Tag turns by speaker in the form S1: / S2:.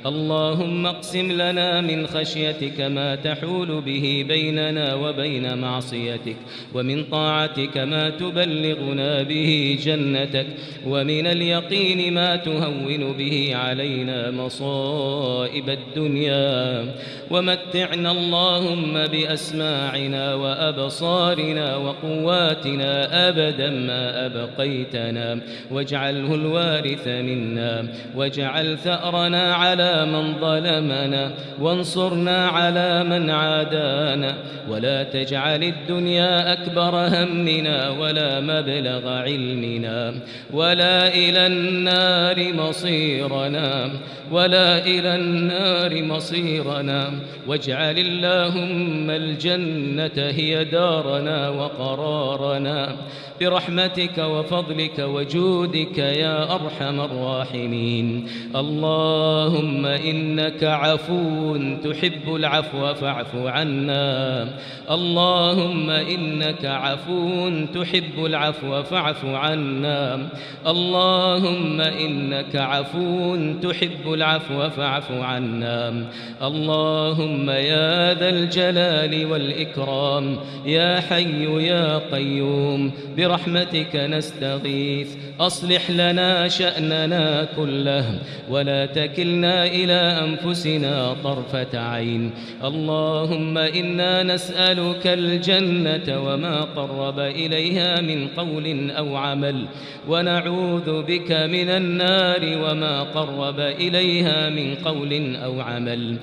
S1: اللهم اقسم لنا من خشيتك ما تحول به بيننا وبين معصيتك، ومن طاعتك ما تبلغنا به جنتك، ومن اليقين ما تهون به علينا مصائب الدنيا، ومتعنا اللهم بأسماعنا وأبصارنا وقواتنا أبدا ما أبقيتنا، واجعله الوارث منا، واجعل ثأرنا على من ظلمنا، وانصرنا على من عادانا، ولا تجعل الدنيا أكبر همنا ولا مبلغ علمنا، ولا إلى النار مصيرنا، ولا إلى النار مصيرنا، واجعل اللهم الجنة هي دارنا وقرارنا، برحمتك وفضلك وجودك يا أرحم الراحمين. اللهم إنك عفو تحب العفو فاعف عنا، اللهم إنك عفو تحب العفو فاعف عنا، اللهم إنك عفو تحب العفو فاعف عنا. اللهم يا ذا الجلال والإكرام يا حي يا قيوم برحمتك نستغيث، أصلح لنا شأننا كله ولا تكلنا إلى أنفسنا طرفة عين. اللهم إنا نسألك الجنة وما قرب إليها من قول أو عمل، ونعوذ بك من النار وما قرب إليها من قول أو عمل.